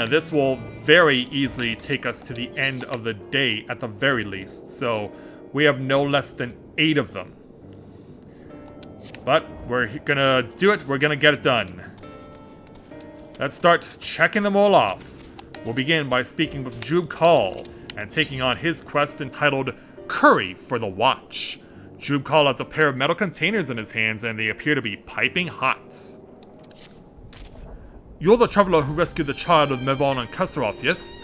this will very easily take us to the end of the day at the very least. So we have no less than 8 of them. But we're gonna do it. We're gonna get it done. Let's start checking them all off. We'll begin by speaking with Jub Call and taking on his quest entitled Curry for the Watch. Jub Call has a pair of metal containers in his hands and they appear to be piping hot. You're the traveler who rescued the child of Mevon and Kassaroth, yes?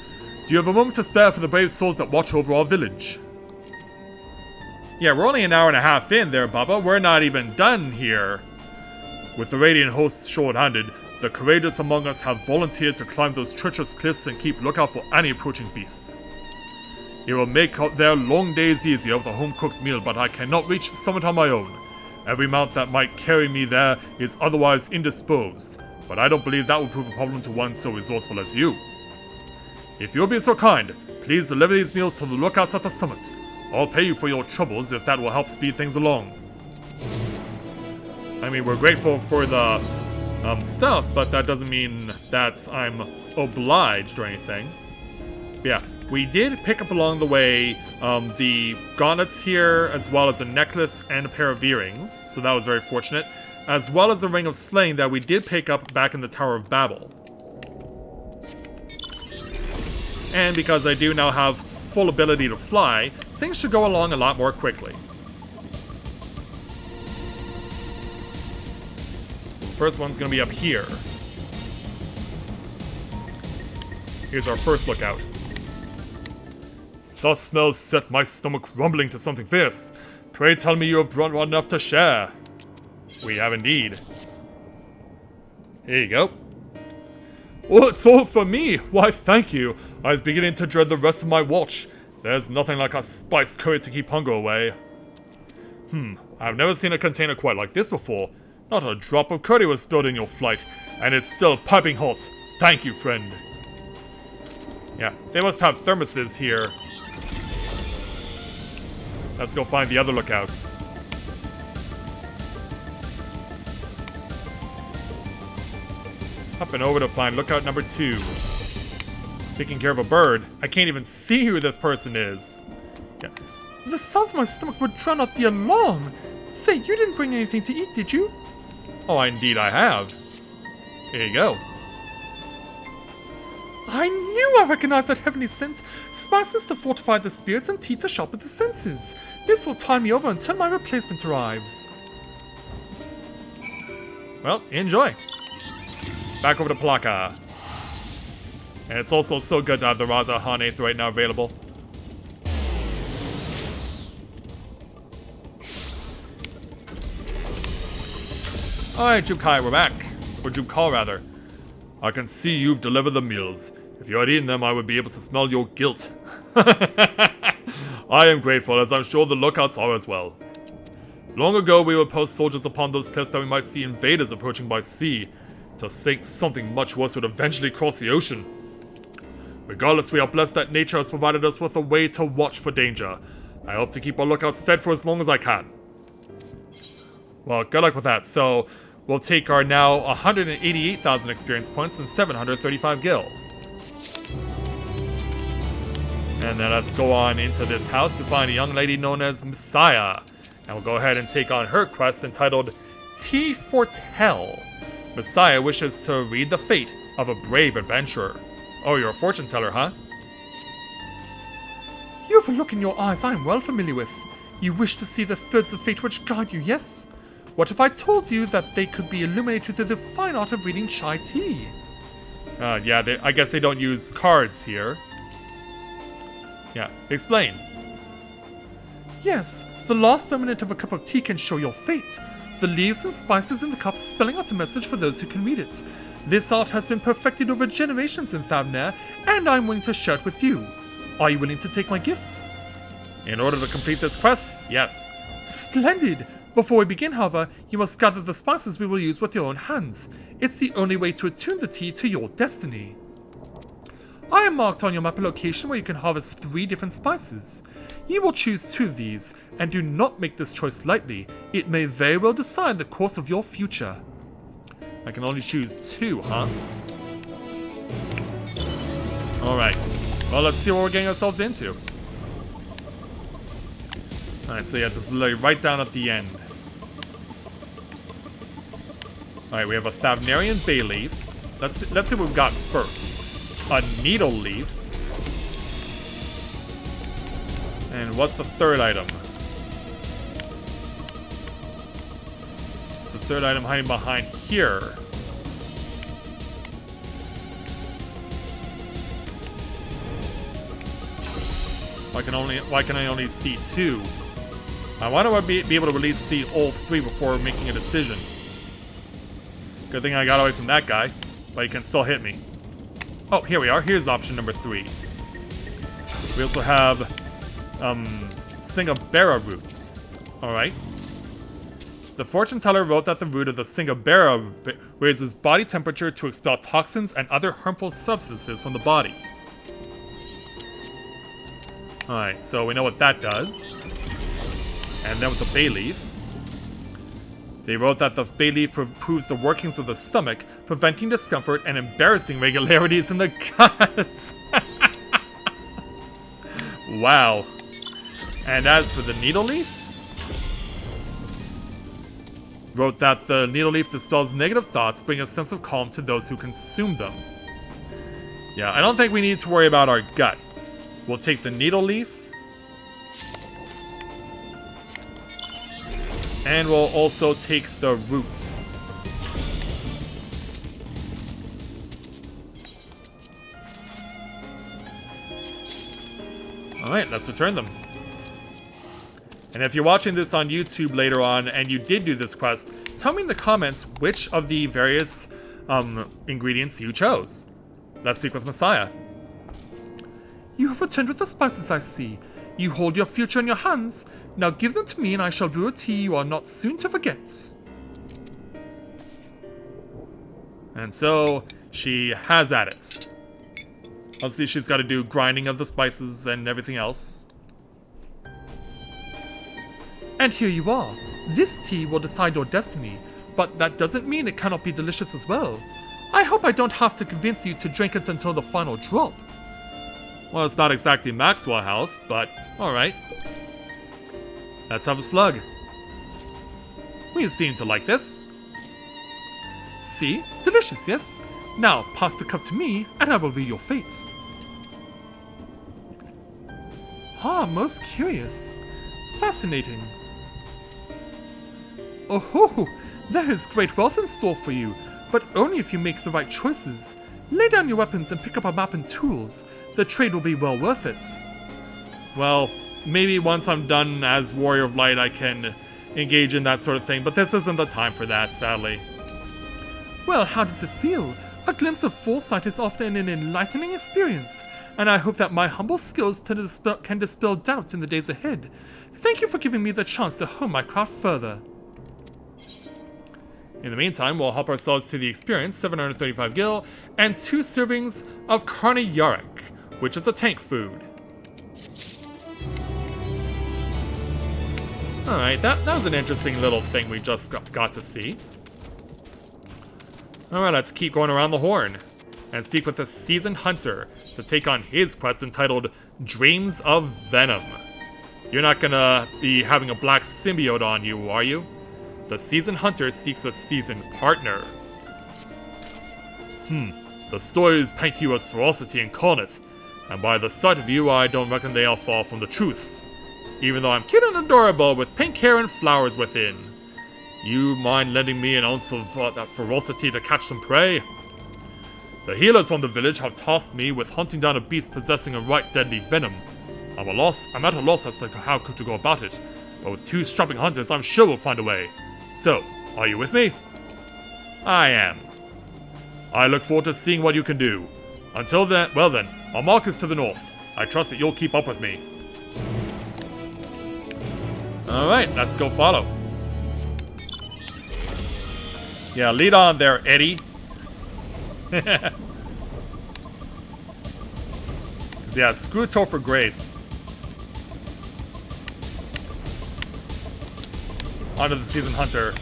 Do you have a moment to spare for the brave souls that watch over our village? Yeah, we're only an hour and a half in there, Baba. We're not even done here. With the Radiant hosts short-handed, the courageous among us have volunteered to climb those treacherous cliffs and keep lookout for any approaching beasts. It will make their long days easier with a home-cooked meal, but I cannot reach the summit on my own. Every mount that might carry me there is otherwise indisposed, but I don't believe that will prove a problem to one so resourceful as you. If you'll be so kind, please deliver these meals to the lookouts at the summit. I'll pay you for your troubles if that will help speed things along. I mean, we're grateful for the stuff, but that doesn't mean that I'm obliged or anything. But yeah, we did pick up along the way the gauntlets here, as well as a necklace and a pair of earrings, so that was very fortunate, as well as the Ring of Slaying that we did pick up back in the Tower of Babel. And because I do now have full ability to fly, things should go along a lot more quickly. So the first one's going to be up here. Here's our first lookout. The smells set my stomach rumbling to something fierce. Pray tell me you have brought enough to share. We have indeed. Here you go. Oh, it's all for me! Why, thank you. I was beginning to dread the rest of my watch. There's nothing like a spiced curry to keep hunger away. I've never seen a container quite like this before. Not a drop of curry was spilled in your flight, and it's still piping hot. Thank you, friend. Yeah, they must have thermoses here. Let's go find the other lookout. Up and over to find lookout number 2. Taking care of a bird. I can't even see who this person is. Yeah. The sounds of my stomach would drown out the alarm. Say, you didn't bring anything to eat, did you? Oh, indeed I have. Here you go. I knew I recognized that heavenly scent. Spices to fortify the spirits and tea to sharpen the senses. This will tide me over until my replacement arrives. Well, enjoy. Back over to Plaka. And it's also so good to have the Raza Hanath right now available. Alright, Jukai, we're back. Or Jubkal, rather. I can see you've delivered the meals. If you had eaten them, I would be able to smell your guilt. I am grateful, as I'm sure the lookouts are as well. Long ago, we would post soldiers upon those cliffs that we might see invaders approaching by sea. To think something much worse would eventually cross the ocean. Regardless, we are blessed that nature has provided us with a way to watch for danger. I hope to keep our lookouts fed for as long as I can. Well, good luck with that. So, we'll take our now 188,000 experience points and 735 gil. And then let's go on into this house to find a young lady known as Messiah. And we'll go ahead and take on her quest entitled T. Foretell. Messiah wishes to read the fate of a brave adventurer. Oh, you're a fortune teller, huh? You have a look in your eyes I am well familiar with. You wish to see the threads of fate which guide you, yes? What if I told you that they could be illuminated through the fine art of reading chai tea? Yeah, I guess they don't use cards here. Yeah, explain. Yes, the last remnant of a cup of tea can show your fate. The leaves and spices in the cup spelling out a message for those who can read it. This art has been perfected over generations in Thavnair, and I'm willing to share it with you. Are you willing to take my gift? In order to complete this quest, yes. Splendid! Before we begin, however, you must gather the spices we will use with your own hands. It's the only way to attune the tea to your destiny. I am marked on your map a location where you can harvest 3 different spices. You will choose 2 of these, and do not make this choice lightly. It may very well decide the course of your future. I can only choose 2, huh? Alright. Well, let's see what we're getting ourselves into. Alright, so yeah, this is literally right down at the end. Alright, we have a Thavnarian Bay Leaf. Let's see what we've got first. A Needle Leaf. And what's the third item? It's the third item hiding behind here. Why can I only see two? Why do I be able to see all three before making a decision? Good thing I got away from that guy, but he can still hit me. Oh, here we are. Here's option number 3. We also have Singabera roots. Alright. The fortune teller wrote that the root of the Singabera raises body temperature to expel toxins and other harmful substances from the body. Alright, so we know what that does. And then with the bay leaf, they wrote that the bay leaf improves the workings of the stomach, preventing discomfort and embarrassing irregularities in the gut. Wow. And as for the needle leaf, wrote that the needle leaf dispels negative thoughts, bringing a sense of calm to those who consume them. Yeah, I don't think we need to worry about our gut. We'll take the needle leaf. And we'll also take the root. Alright, let's return them. And if you're watching this on YouTube later on and you did do this quest, tell me in the comments which of the various ingredients you chose. Let's speak with Messiah. You have returned with the spices, I see. You hold your future in your hands. Now give them to me and I shall brew a tea you are not soon to forget. And so, she has at it. Obviously she's got to do grinding of the spices and everything else. And here you are. This tea will decide your destiny, but that doesn't mean it cannot be delicious as well. I hope I don't have to convince you to drink it until the final drop. Well, it's not exactly Maxwell House, but alright. Let's have a slug. Well, you seem to like this. See? Delicious, yes? Now, pass the cup to me, and I will read your fate. Ah, most curious. Fascinating. Oh ho! There is great wealth in store for you, but only if you make the right choices. Lay down your weapons and pick up a map and tools. The trade will be well worth it. Well, maybe once I'm done as Warrior of Light I can engage in that sort of thing, but this isn't the time for that, sadly. Well, how does it feel? A glimpse of foresight is often an enlightening experience, and I hope that my humble skills can dispel doubts in the days ahead. Thank you for giving me the chance to hone my craft further. In the meantime, we'll help ourselves to the experience, 735 gil, and 2 servings of Carne Yarok, which is a tank food. Alright, that was an interesting little thing we just got to see. Alright, let's keep going around the horn, and speak with the Seasoned Hunter to take on his quest entitled Dreams of Venom. You're not gonna be having a black symbiote on you, are you? The Seasoned Hunter seeks a seasoned partner. The stories paint you as ferocity incarnate, and by the sight of you, I don't reckon they are far from the truth. Even though I'm cute and adorable with pink hair and flowers within. You mind lending me an ounce of that ferocity to catch some prey? The healers from the village have tasked me with hunting down a beast possessing a right deadly venom. I'm at a loss as to how to go about it, but with 2 strapping hunters, I'm sure we'll find a way. So, are you with me? I am. I look forward to seeing what you can do. Until then, well then, our mark is to the north. I trust that you'll keep up with me. Alright, let's go follow. Yeah, lead on there, Eddie. Yeah, screw Topher Grace. Onto the Seasoned Hunter.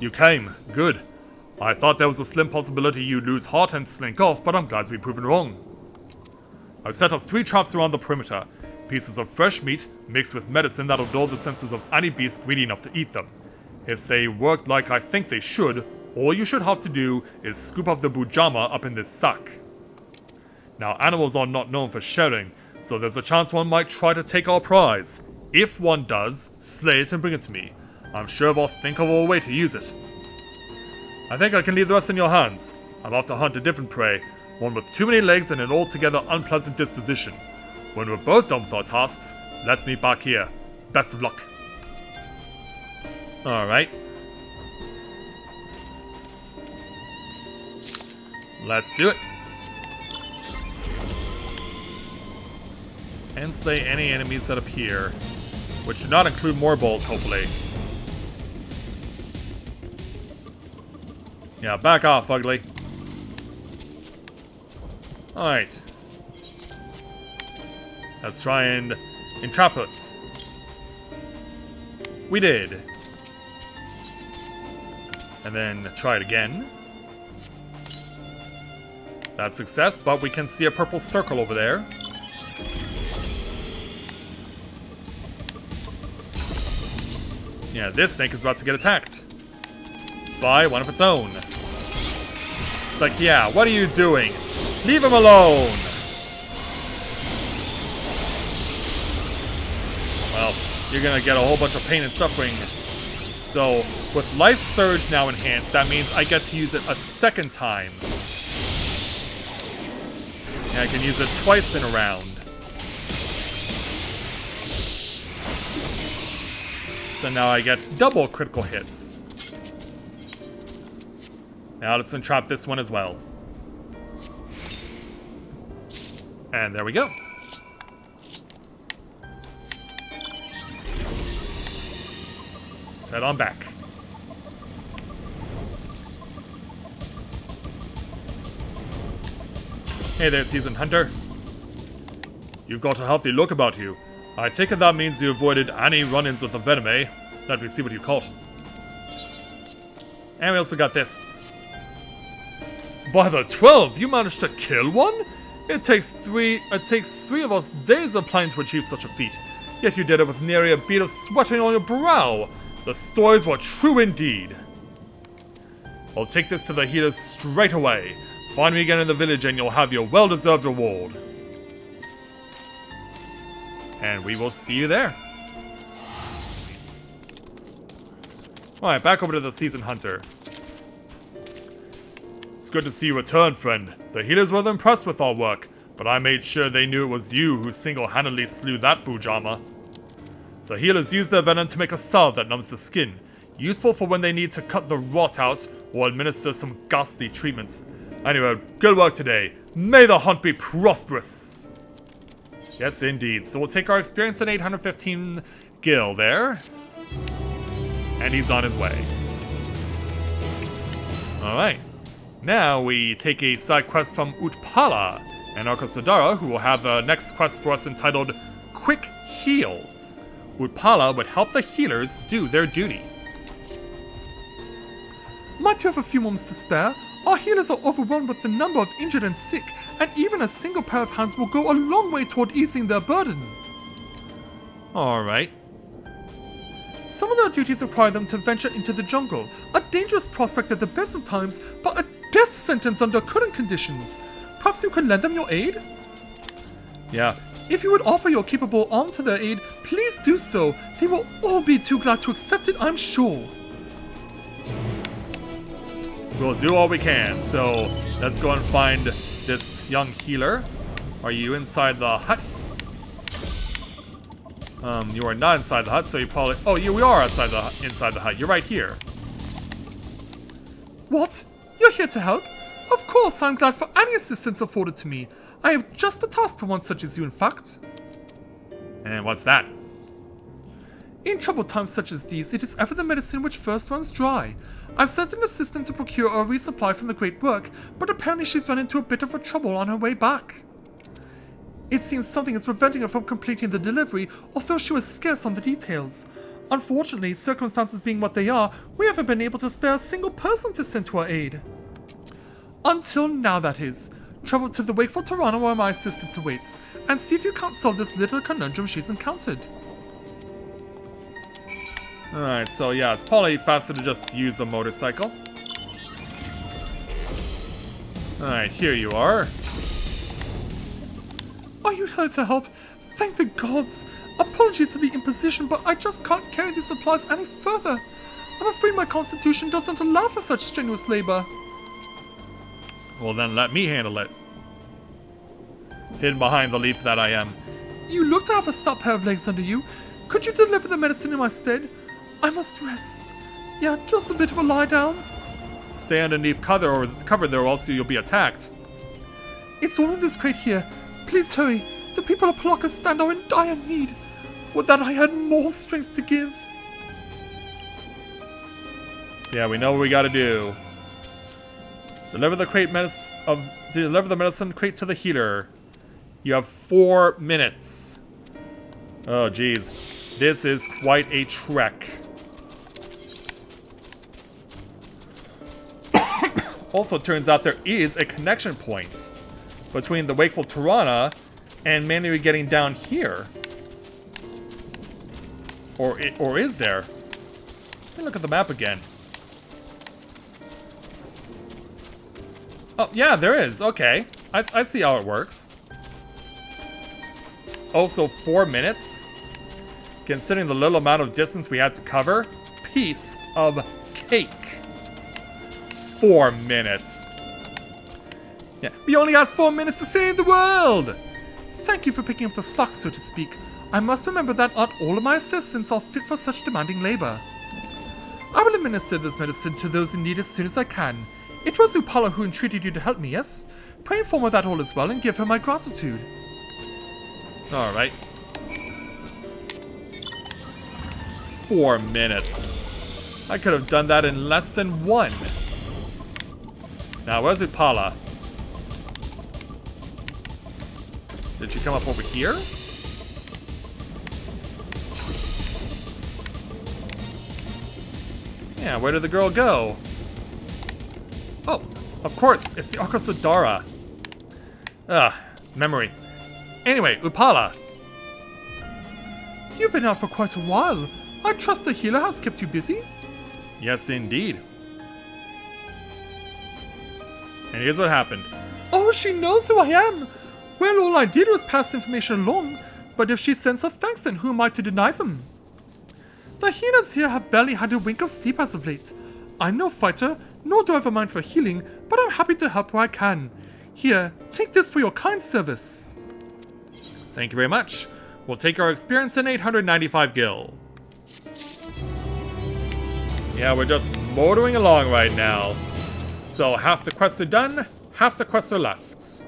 You came. Good. I thought there was a slim possibility you'd lose heart and slink off, but I'm glad to be proven wrong. I've set up 3 traps around the perimeter. Pieces of fresh meat mixed with medicine that'll dull the senses of any beast greedy enough to eat them. If they worked like I think they should, all you should have to do is scoop up the bujama up in this sack. Now, animals are not known for sharing, so there's a chance one might try to take our prize. If one does, slay it and bring it to me. I'm sure they'll think of a way to use it. I think I can leave the rest in your hands. I'm off to hunt a different prey, one with too many legs and an altogether unpleasant disposition. When we're both done with our tasks, let's meet back here. Best of luck. Alright. Let's do it. And slay any enemies that appear, which do not include more balls, hopefully. Yeah, back off, ugly. Alright. Let's try and entrap us. We did. And then try it again. That's success, but we can see a purple circle over there. Yeah, this snake is about to get attacked by one of its own. It's like, yeah, what are you doing? Leave him alone! Well, you're gonna get a whole bunch of pain and suffering. So, with Life Surge now enhanced, that means I get to use it a second time. And I can use it twice in a round. So now I get double critical hits. Now let's entrap this one as well. And there we go. Let's head on back. Hey there, Seasoned Hunter. You've got a healthy look about you. I take it that means you avoided any run-ins with the Venom, eh? Let me see what you caught. And we also got this. By the 12, you managed to kill one? It takes three of us days of planning to achieve such a feat. Yet you did it with nearly a bead of sweating on your brow. The stories were true indeed. I'll take this to the healers straight away. Find me again in the village and you'll have your well-deserved reward. And we will see you there. Alright, back over to the Seasoned Hunter. It's good to see you return, friend. The healers were impressed with our work, but I made sure they knew it was you who single-handedly slew that Bujama. The healers use their venom to make a salve that numbs the skin, useful for when they need to cut the rot out or administer some ghastly treatments. Anyway, good work today. May the hunt be prosperous. Yes, indeed. So we'll take our experience at 815 gil there. And he's on his way. Alright. Now we take a side quest from Utpala and Arkosadara, who will have the next quest for us entitled Quick Heals. Utpala would help the healers do their duty. Might you have a few moments to spare? Our healers are overwhelmed with the number of injured and sick, and even a single pair of hands will go a long way toward easing their burden. Alright. Some of their duties require them to venture into the jungle, a dangerous prospect at the best of times, but a death sentence under current conditions. Perhaps you could lend them your aid? Yeah. If you would offer your capable arm to their aid, please do so. They will all be too glad to accept it, I'm sure. We'll do all we can, so let's go and find this young healer. Are you inside the hut? You are not inside the hut, so you probably... Oh, we are inside the hut. You're right here. What? You're here to help? Of course, I'm glad for any assistance afforded to me. I have just the task for one such as you, in fact. And what's that? In troubled times such as these, it is ever the medicine which first runs dry. I've sent an assistant to procure a resupply from the Great Work, but apparently she's run into a bit of a trouble on her way back. It seems something is preventing her from completing the delivery, although she was scarce on the details. Unfortunately, circumstances being what they are, we haven't been able to spare a single person to send to our aid. Until now, that is. Travel to the Wakeful Tirana where my assistant awaits, and see if you can't solve this little conundrum she's encountered. Alright, so yeah, it's probably faster to just use the motorcycle. Alright, here you are. Are you here to help? Thank the gods! Apologies for the imposition, but I just can't carry these supplies any further. I'm afraid my constitution doesn't allow for such strenuous labor. Well then let me handle it. Hidden behind the leaf that I am. You look to have a stout pair of legs under you. Could you deliver the medicine in my stead? I must rest. Yeah, just a bit of a lie down. Stay underneath cover there or else you'll be attacked. It's all in this crate here. Please hurry. The people of Palaka stand are in dire need. Would that I had more strength to give. So yeah, we know what we gotta do. Deliver the medicine crate to the healer. You have 4 minutes. Oh geez. This is quite a trek. Also, turns out there is a connection point between the Wakeful Tirana and manually getting down here. Or is there? Let me look at the map again. Oh, yeah, there is. Okay. I see how it works. Also, 4 minutes? Considering the little amount of distance we had to cover, piece of cake. 4 minutes. Yeah, we only got 4 minutes to save the world! Thank you for picking up the slack, so to speak. I must remember that not all of my assistants are fit for such demanding labor. I will administer this medicine to those in need as soon as I can. It was Upala who entreated you to help me, yes? Pray inform her that all is well and give her my gratitude. Alright. 4 minutes. I could have done that in less than 1. Now, where's Upala? Did she come up over here? Yeah, where did the girl go? Oh, of course, it's the Akasudara. Memory. Anyway, Upala. You've been out for quite a while. I trust the healer has kept you busy? Yes, indeed. And here's what happened. Oh, she knows who I am! Well, all I did was pass information along, but if she sends her thanks, then who am I to deny them? The healers here have barely had a wink of sleep as of late. I'm no fighter, nor do I have a mind for healing, but I'm happy to help where I can. Here, take this for your kind service. Thank you very much. We'll take our experience in 895 gil. Yeah, we're just motoring along right now. So half the quests are done, half the quests are left.